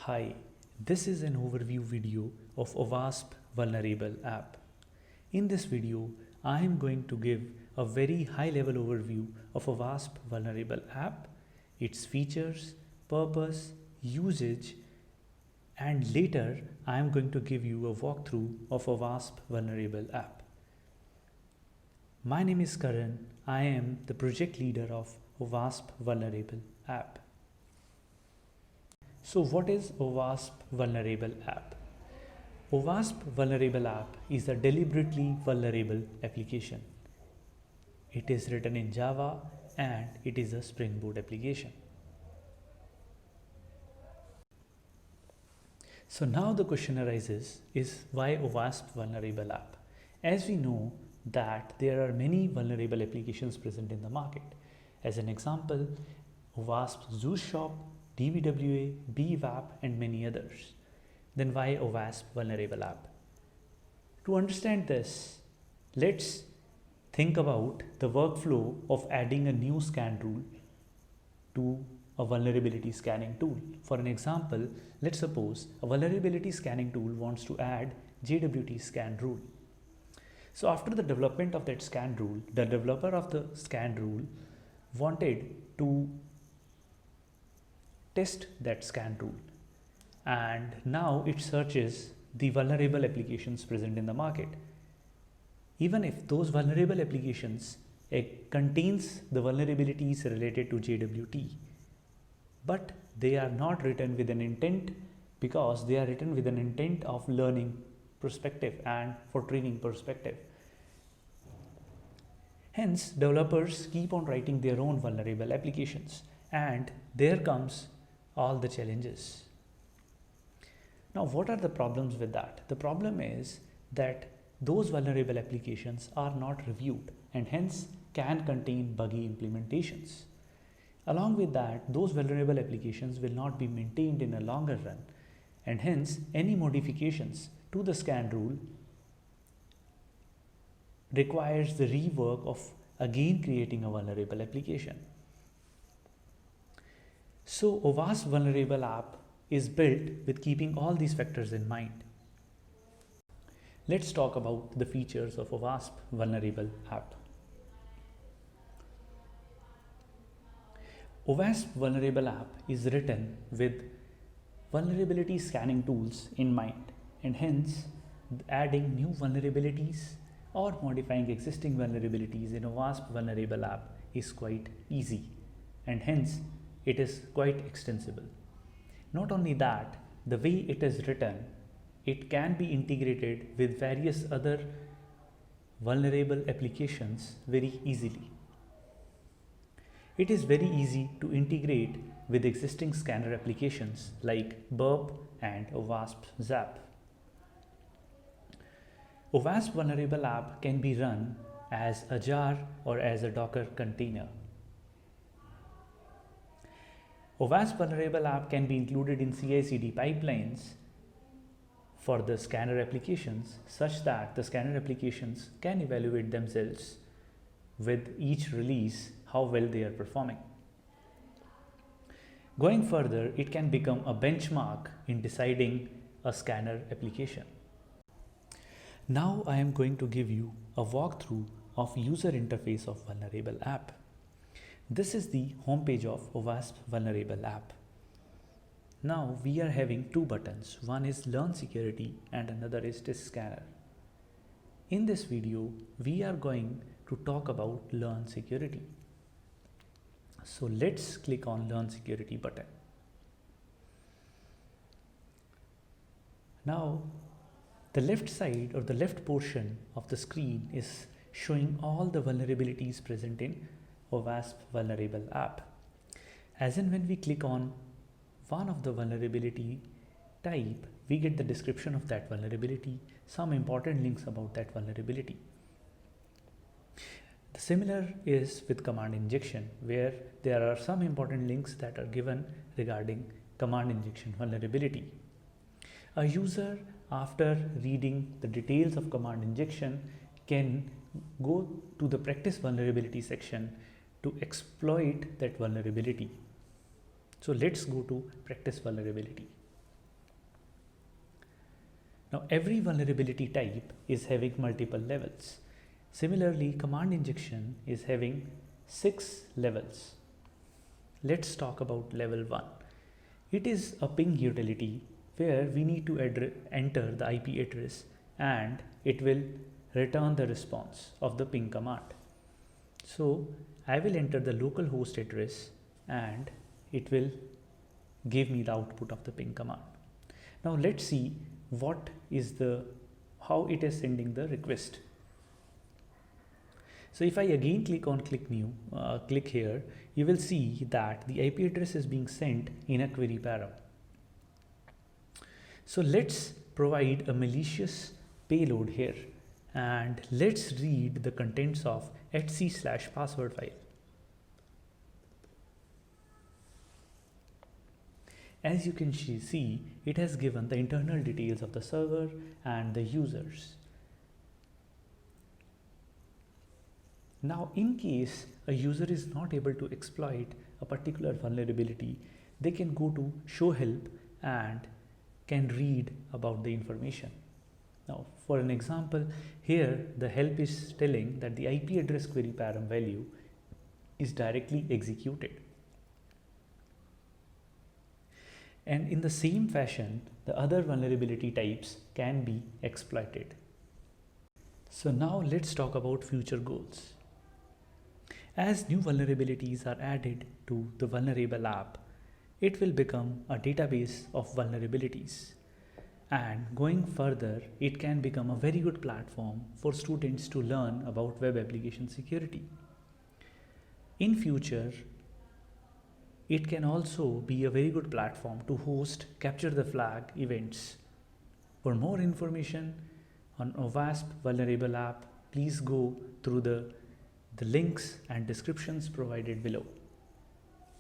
Hi, this is an overview video of OWASP Vulnerable app. In this video, I am going to give a very high level overview of OWASP Vulnerable app, its features, purpose, usage, and later I am going to give you a walkthrough of OWASP Vulnerable app. My name is Karan. I am the project leader of OWASP Vulnerable app. So what is OWASP Vulnerable app? OWASP Vulnerable app is a deliberately vulnerable application. It is written in Java and it is a Spring Boot application. So now the question arises is why OWASP Vulnerable app? As we know that there are many vulnerable applications present in the market. As an example, OWASP Zeus Shop, DBWA, BWAP and many others. Then why OWASP Vulnerable app? To understand this, let's think about the workflow of adding a new scan rule to a vulnerability scanning tool. For an example, let's suppose a vulnerability scanning tool wants to add JWT scan rule. So after the development of that scan rule, the developer of the scan rule wanted to test that scan rule, and now it searches the vulnerable applications present in the market. Even if those vulnerable applications contains the vulnerabilities related to JWT, but they are not written with an intent because they are written with an intent of learning perspective and for training perspective. Hence, developers keep on writing their own vulnerable applications, and there comes all the challenges. Now, what are the problems with that? The problem is that those vulnerable applications are not reviewed and hence can contain buggy implementations. Along with that, those vulnerable applications will not be maintained in a longer run, and hence any modifications to the scan rule requires the rework of again creating a vulnerable application. So OWASP Vulnerable app is built with keeping all these factors in mind. Let's talk about the features of OWASP Vulnerable app. OWASP Vulnerable app is written with vulnerability scanning tools in mind, and hence adding new vulnerabilities or modifying existing vulnerabilities in OWASP Vulnerable app is quite easy, and hence it is quite extensible. Not only that, the way it is written, it can be integrated with various other vulnerable applications very easily. It is very easy to integrate with existing scanner applications like Burp and OWASP Zap. OWASP Vulnerable app can be run as a jar or as a Docker container. OWASP Vulnerable app can be included in CI/CD pipelines for the scanner applications such that the scanner applications can evaluate themselves with each release how well they are performing. Going further, it can become a benchmark in deciding a scanner application. Now I am going to give you a walkthrough of user interface of Vulnerable app. This is the homepage of OWASP Vulnerable app. Now we are having two buttons. One is Learn Security and another is Test Scanner. In this video, we are going to talk about Learn Security. So let's click on Learn Security button. Now the left side or the left portion of the screen is showing all the vulnerabilities present in OWASP Vulnerable app. As in when we click on one of the vulnerability type, we get the description of that vulnerability, some important links about that vulnerability. The similar is with command injection, where there are some important links that are given regarding command injection vulnerability. A user, after reading the details of command injection, can go to the practice vulnerability section to exploit that vulnerability. So let's go to practice vulnerability. Now every vulnerability type is having multiple levels. Similarly, command injection is having 6 levels. Let's talk about level 1. It is a ping utility where we need to enter the IP address and it will return the response of the ping command. So I will enter the local host address and it will give me the output of the ping command. Now let's see how it is sending the request. So if I again click here, you will see that the IP address is being sent in a query param. So let's provide a malicious payload here and let's read the contents of etc/password file. As you can see, it has given the internal details of the server and the users. Now, in case a user is not able to exploit a particular vulnerability, they can go to show help and can read about the information. Now, for an example, here the help is telling that the IP address query param value is directly executed. And in the same fashion, the other vulnerability types can be exploited. So now let's talk about future goals. As new vulnerabilities are added to the vulnerable app, it will become a database of vulnerabilities. And going further, it can become a very good platform for students to learn about web application security. In future, it can also be a very good platform to host capture the flag events. For more information on OWASP vulnerable app, please go through the links and descriptions provided below.